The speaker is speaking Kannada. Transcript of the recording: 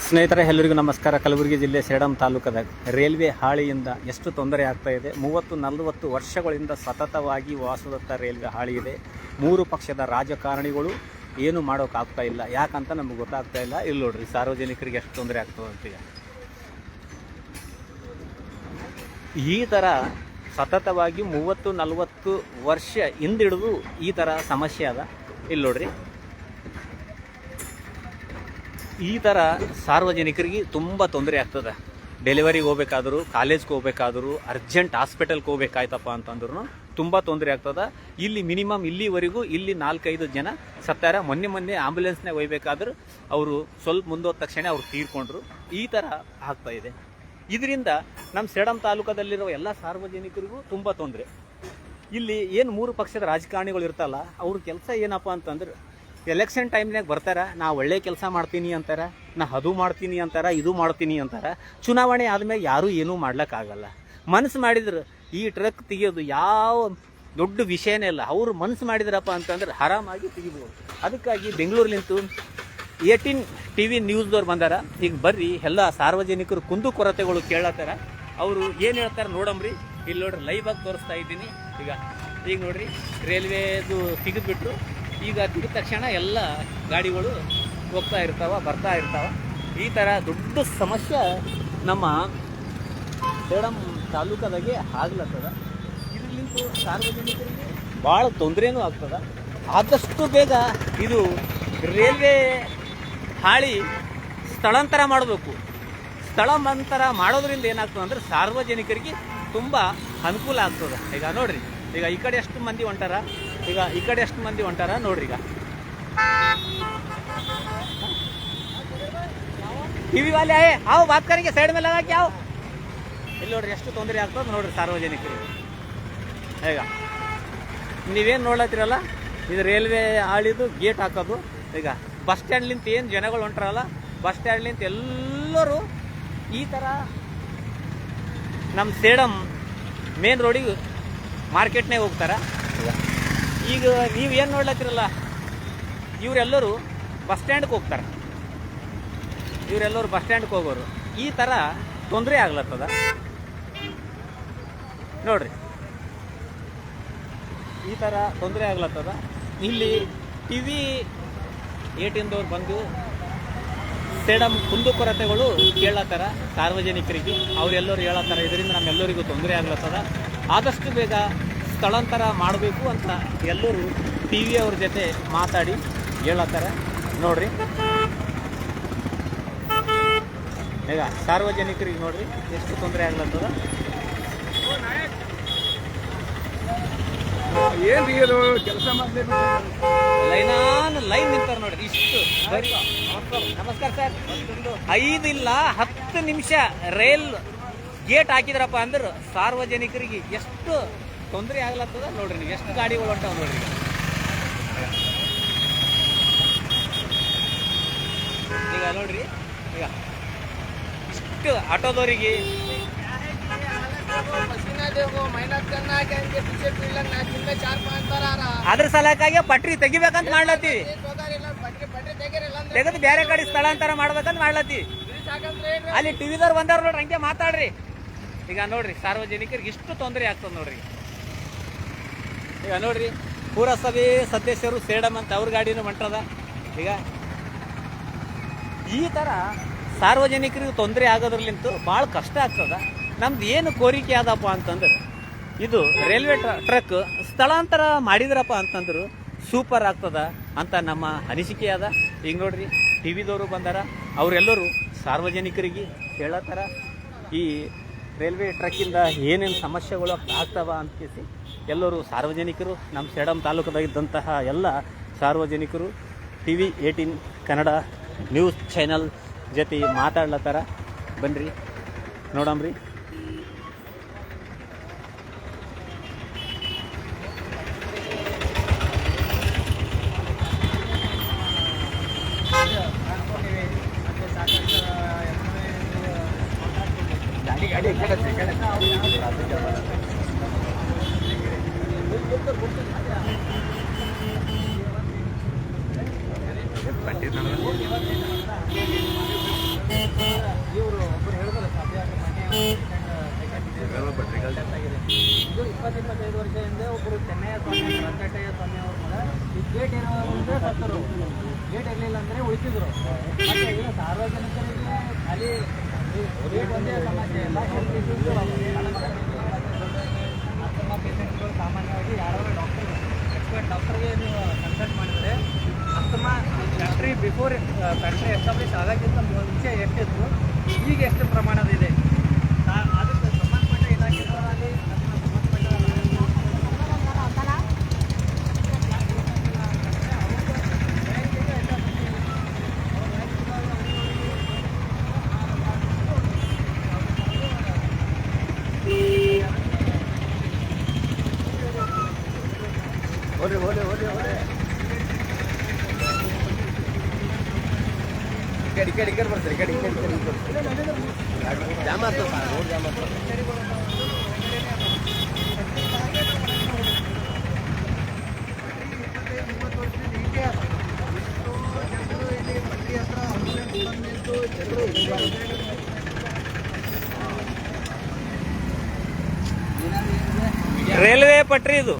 ಸ್ನೇಹಿತರೆ, ಎಲ್ಲರಿಗೂ ನಮಸ್ಕಾರ. ಕಲಬುರಗಿ ಜಿಲ್ಲೆ ಸೇಡಂ ತಾಲೂಕದ ರೈಲ್ವೆ ಹಾಳಿಯಿಂದ ಎಷ್ಟು ತೊಂದರೆ ಆಗ್ತಾ ಇದೆ. 30-40 ವರ್ಷಗಳಿಂದ ಸತತವಾಗಿ ವಾಸುದತ್ತ ರೈಲ್ವೆ ಹಾಳಿ ಇದೆ. 3 ಪಕ್ಷದ ರಾಜಕಾರಣಿಗಳು ಏನು ಮಾಡೋಕ್ಕಾಗ್ತಾ ಇಲ್ಲ. ಯಾಕಂತ ನಮಗೆ ಗೊತ್ತಾಗ್ತಾ ಇಲ್ಲ. ಇಲ್ಲಿ ನೋಡ್ರಿ, ಸಾರ್ವಜನಿಕರಿಗೆ ಎಷ್ಟು ತೊಂದರೆ ಆಗ್ತದೆ ಅಂತ. ಈ ಥರ ಸತತವಾಗಿ 30-40 ವರ್ಷ ಹಿಂದಿಡಿದು ಈ ಥರ ಸಮಸ್ಯೆ ಅದ. ಇಲ್ಲಿ ನೋಡ್ರಿ, ಈ ಥರ ಸಾರ್ವಜನಿಕರಿಗೆ ತುಂಬ ತೊಂದರೆ ಆಗ್ತದೆ. ಡೆಲಿವರಿಗೆ ಹೋಗ್ಬೇಕಾದ್ರು, ಕಾಲೇಜ್ಗೆ ಹೋಗ್ಬೇಕಾದ್ರು, ಅರ್ಜೆಂಟ್ ಹಾಸ್ಪಿಟಲ್ಗೆ ಹೋಗ್ಬೇಕಾಯ್ತಪ್ಪ ಅಂತಂದ್ರೂ ತುಂಬ ತೊಂದರೆ ಆಗ್ತದೆ. ಇಲ್ಲಿ ಮಿನಿಮಮ್ ಇಲ್ಲಿವರೆಗೂ ಇಲ್ಲಿ 4-5 ಜನ ಸತ್ತಾರ. ಮೊನ್ನೆ ಆಂಬ್ಯುಲೆನ್ಸ್ನಾಗ ಹೋಗ್ಬೇಕಾದ್ರೆ ಅವರು ಸ್ವಲ್ಪ ಮುಂದೋದ ತಕ್ಷಣ ಅವ್ರು ತೀರ್ಕೊಂಡ್ರು. ಈ ಥರ ಆಗ್ತಾ ಇದೆ. ಇದರಿಂದ ನಮ್ಮ ಸೇಡಂ ತಾಲೂಕದಲ್ಲಿರೋ ಎಲ್ಲ ಸಾರ್ವಜನಿಕರಿಗೂ ತುಂಬ ತೊಂದರೆ. ಇಲ್ಲಿ ಏನು 3 ಪಕ್ಷದ ರಾಜಕಾರಣಿಗಳು ಇರ್ತಲ್ಲ, ಅವ್ರ ಕೆಲಸ ಏನಪ್ಪ ಅಂತಂದ್ರೆ, ಎಲೆಕ್ಷನ್ ಟೈಮ್ನಾಗ ಬರ್ತಾರೆ, ನಾ ಒಳ್ಳೆ ಕೆಲಸ ಮಾಡ್ತೀನಿ ಅಂತಾರೆ, ನಾ ಅದು ಮಾಡ್ತೀನಿ ಅಂತಾರೆ, ಇದು ಮಾಡ್ತೀನಿ ಅಂತಾರೆ. ಚುನಾವಣೆ ಆದಮೇಲೆ ಯಾರೂ ಏನೂ ಮಾಡ್ಲಿಕ್ಕಾಗಲ್ಲ. ಮನಸ್ಸು ಮಾಡಿದ್ರೆ ಈ ಟ್ರಕ್ ತೆಗಿಯೋದು ಯಾವ ದೊಡ್ಡ ವಿಷಯನೇ ಇಲ್ಲ. ಅವರು ಮನಸ್ಸು ಮಾಡಿದ್ರಪ್ಪ ಅಂತಂದ್ರೆ ಆರಾಮಾಗಿ ತೆಗಿಬೋದು. ಅದಕ್ಕಾಗಿ ಬೆಂಗಳೂರಿನಿಂತು 18 TV ನ್ಯೂಸ್ದವ್ರು ಬಂದಾರ. ಈಗ ಬರ್ರಿ, ಎಲ್ಲ ಸಾರ್ವಜನಿಕರು ಕುಂದು ಕೊರತೆಗಳು ಕೇಳತ್ತಾರ. ಅವರು ಏನು ಹೇಳ್ತಾರೆ ನೋಡಮ್ರಿ. ಇಲ್ಲಿ ನೋಡ್ರಿ, ಲೈವ್ ಆಗಿ ತೋರಿಸ್ತಾ ಇದ್ದೀನಿ. ಈಗ ನೋಡ್ರಿ, ರೈಲ್ವೇದು ತೆಗೆದುಬಿಟ್ರು. ಈಗ ತಿರುಗಿದ ತಕ್ಷಣ ಎಲ್ಲ ಗಾಡಿಗಳು ಹೋಗ್ತಾ ಇರ್ತಾವ, ಬರ್ತಾ ಇರ್ತಾವ. ಈ ಥರ ದೊಡ್ಡ ಸಮಸ್ಯೆ ನಮ್ಮ ಸೇಡಂ ತಾಲೂಕದಾಗೆ ಆಗ್ಲತ್ತದ. ಇದರಿಂದ ಸಾರ್ವಜನಿಕರಿಗೆ ಭಾಳ ತೊಂದರೆನೂ ಆಗ್ತದೆ. ಆದಷ್ಟು ಬೇಗ ಇದು ರೈಲ್ವೆ ಹಾಳಿ ಸ್ಥಳಾಂತರ ಮಾಡಬೇಕು. ಸ್ಥಳಾಂತರ ಮಾಡೋದ್ರಿಂದ ಏನಾಗ್ತದೆ ಅಂದರೆ ಸಾರ್ವಜನಿಕರಿಗೆ ತುಂಬ ಅನುಕೂಲ ಆಗ್ತದೆ. ಈಗ ನೋಡ್ರಿ, ಈಗ ಈ ಕಡೆ ಎಷ್ಟು ಮಂದಿ ಹೊಂಟಾರ, ಈಗ ಈ ಕಡೆ ಎಷ್ಟು ಮಂದಿ ಹೊಂಟಾರ ನೋಡ್ರಿ. ಈಗ ಟಿವಿ ವಾಲೆ ಆಯೇ ಆವ್ ಬಾತ್ ಕರೆಂಗೆ, ಸೈಡ್ ಮೇಲೆ ಲಗಾಕಿ ಆವ್. ಇಲ್ಲಿ ನೋಡ್ರಿ ಎಷ್ಟು ತೊಂದರೆ ಆಗ್ತದೆ ನೋಡ್ರಿ ಸಾರ್ವಜನಿಕರಿಗೆ. ಈಗ ನೀವೇನು ನೋಡ್ಲತ್ತೀರಲ್ಲ, ಇದು ರೈಲ್ವೆ ಹಾಳಿದು ಗೇಟ್ ಹಾಕೋದು. ಈಗ ಬಸ್ ಸ್ಟ್ಯಾಂಡ್ಲಿಂತ ಏನು ಜನಗಳು ಹೊಂಟಾರಲ್ಲ, ಬಸ್ ಸ್ಟ್ಯಾಂಡ್ಲಿಂತ ಎಲ್ಲರೂ ಈ ಥರ ನಮ್ಮ ಸೇಡಂ ಮೇನ್ ರೋಡಿಗೆ ಮಾರ್ಕೆಟ್ನಾಗ ಹೋಗ್ತಾರೆ. ಈಗ ನೀವು ಏನು ನೋಡ್ಲತ್ತಿರಲ್ಲ, ಇವರೆಲ್ಲರೂ ಬಸ್ ಸ್ಟ್ಯಾಂಡ್ಗೆ ಹೋಗ್ತಾರೆ. ಇವರೆಲ್ಲರೂ ಬಸ್ ಸ್ಟ್ಯಾಂಡ್ಗೆ ಹೋಗೋರು. ಈ ಥರ ತೊಂದರೆ ಆಗ್ಲತ್ತದ ನೋಡ್ರಿ, ಈ ಥರ ತೊಂದರೆ ಆಗ್ಲತ್ತದ. ಇಲ್ಲಿ TV 18ದವ್ರು ಬಂದು ಸೇಡಂ ಕುಂದುಕೊರತೆಗಳು ಕೇಳತ್ತಾರ ಸಾರ್ವಜನಿಕರಿಗೆ. ಅವರೆಲ್ಲರೂ ಹೇಳತ್ತಾರ, ಇದರಿಂದ ನಮ್ಮೆಲ್ಲರಿಗೂ ತೊಂದರೆ ಆಗ್ಲತ್ತದ. ಆದಷ್ಟು ಬೇಗ ಸ್ಥಳಾಂತರ ಮಾಡಬೇಕು ಅಂತ ಎಲ್ಲರೂ TV ಅವ್ರ ಜೊತೆ ಮಾತಾಡಿ ಹೇಳತ್ತಾರೆ ನೋಡ್ರಿ. ಈಗ ಸಾರ್ವಜನಿಕರಿಗೆ ನೋಡ್ರಿ ಎಷ್ಟು ತೊಂದರೆ ಆಗ್ಲತ್ತದ. ಏನು ಕೆಲಸ ಲೈನ್ ನಿಂತಾರೆ ನೋಡ್ರಿ. ಇಷ್ಟು ಬರೀ ನಮಸ್ಕಾರ ಸರ್. 5 ಇಲ್ಲ 10 ನಿಮಿಷ ರೈಲ್ ಗೇಟ್ ಹಾಕಿದ್ರಪ್ಪ ಅಂದ್ರೆ ಸಾರ್ವಜನಿಕರಿಗೆ ಎಷ್ಟು ತೊಂದರೆ ಆಗ್ಲತ್ತದ ನೋಡ್ರಿ. ನೀವು ಎಷ್ಟು ಗಾಡಿಗಳು ಹೊಂಟಾವ ನೋಡ್ರಿ. ಈಗ ನೋಡ್ರಿ, ಈಗ ಇಷ್ಟು ಆಟೋದವರಿಗೆ ಅದ್ರ ಸಲಕ್ಕಾಗಿ ಪಟ್ರಿ ತೆಗಿಬೇಕಂತ ಮಾಡ್ಲತ್ತೀವಿ. ತೆಗೆದು ಬೇರೆ ಕಡೆ ಸ್ಥಳಾಂತರ ಮಾಡ್ಬೇಕಂತ ಮಾಡ್ಲತ್ತೀವಿ. ಅಲ್ಲಿ ಟಿವಿದವ್ರು ಬಂದವ್ರು ನೋಡ್ರಿ, ಹಂಗೆ ಮಾತಾಡ್ರಿ. ಈಗ ನೋಡ್ರಿ, ಸಾರ್ವಜನಿಕರಿಗೆ ಇಷ್ಟು ತೊಂದರೆ ಆಗ್ತದೆ ನೋಡ್ರಿ. ಈಗ ನೋಡ್ರಿ, ಪುರಸಭೆ ಸದಸ್ಯರು ಸೇಡಂ ಅಂತ ಅವ್ರ ಗಾಡಿನೂ ಹೊಂಟದ. ಈಗ ಈ ಥರ ಸಾರ್ವಜನಿಕರಿಗೆ ತೊಂದರೆ ಆಗೋದ್ರಲ್ಲಿಂತೂ ಭಾಳ ಕಷ್ಟ ಆಗ್ತದ. ನಮ್ದು ಏನು ಕೋರಿಕೆ ಆದಪ್ಪ ಅಂತಂದ್ರೆ, ಇದು ರೈಲ್ವೆ ಟ್ರಕ್ ಸ್ಥಳಾಂತರ ಮಾಡಿದ್ರಪ್ಪ ಅಂತಂದ್ರು ಸೂಪರ್ ಆಗ್ತದ ಅಂತ ನಮ್ಮ ಅನಿಸಿಕೆ ಅದ. ಈಗ ನೋಡ್ರಿ, ಟಿವಿದವರು ಬಂದಾರ. ಅವರೆಲ್ಲರೂ ಸಾರ್ವಜನಿಕರಿಗೆ ಹೇಳತ್ತಾರ ಈ ರೈಲ್ವೆ ಟ್ರಕ್ಕಿಂದ ಏನೇನು ಸಮಸ್ಯೆಗಳು ಆಗ್ತಾವ ಅಂತ. ಎಲ್ಲರೂ ಸಾರ್ವಜನಿಕರು, ನಮ್ಮ ಸೇಡಂ ತಾಲೂಕದಾಗಿದ್ದಂತಹ ಎಲ್ಲ ಸಾರ್ವಜನಿಕರು TV 18 ಕನ್ನಡ ನ್ಯೂಸ್ ಚಾನಲ್ ಜೊತೆ ಮಾತಾಡ್ಲತ್ತಾರ. ಬನ್ನಿರಿ ನೋಡಮ್ರಿ. ಇದು 20-25 ವರ್ಷ ಹಿಂದೆ ಒಬ್ಬರು ಚೆನ್ನಯ್ಯ ಸ್ವಾಮಿ ವೆಂಕಟಯ್ಯ ಸ್ವಾಮಿ ಅವ್ರ ಮಗ ಈ ಗೇಟ್ ಇರೋದ್ರೆ ಸತ್ತರು. ಗೇಟ್ ಇರಲಿಲ್ಲ ಅಂದರೆ ಉಳಿತಿದ್ರು. ಮತ್ತು ಈಗ ಸಾರ್ವಜನಿಕರಿಗೆ ಖಾಲಿ ಗೇಟ್ ಒಂದೇ ಸಮಸ್ಯೆ ಇಲ್ಲ, ಅಸ್ತಮಾ ಪೇಷಂಟ್ಗಳು ಸಾಮಾನ್ಯವಾಗಿ ಯಾರಾದರೂ ಎಕ್ಸ್ಪರ್ಟ್ ಡಾಕ್ಟರ್ಗೆ ನೀವು ಕನ್ಸಲ್ಟ್ ಮಾಡಿದರೆ ಅಸ್ತಮಾ ಫ್ಯಾಕ್ಟ್ರಿ ಬಿಫೋರ್ ಫ್ಯಾಕ್ಟ್ರಿ ಎಸ್ಟಾಬ್ಲಿಷ್ ಆಗೋಕ್ಕಿಂತ ಮುಂಚೆ ಎಷ್ಟಿತ್ತು, ಈಗ ಎಷ್ಟು ಪ್ರಮಾಣದ ಇದೆ, ಅದಕ್ಕೆ ಸಂಬಂಧಪಟ್ಟ ಇಲಾಖೆಗಳಲ್ಲಿ ఇక్కడ పడుతుంది ఇక్కడ జామ్ ಆಗ್ತದೆ ಸರ್, ರೋಡ್ ಜಾಮ್ ಆಗ್ತದೆ. ರೈಲ್ವೆ ಪಟ್ರಿ ಇದು.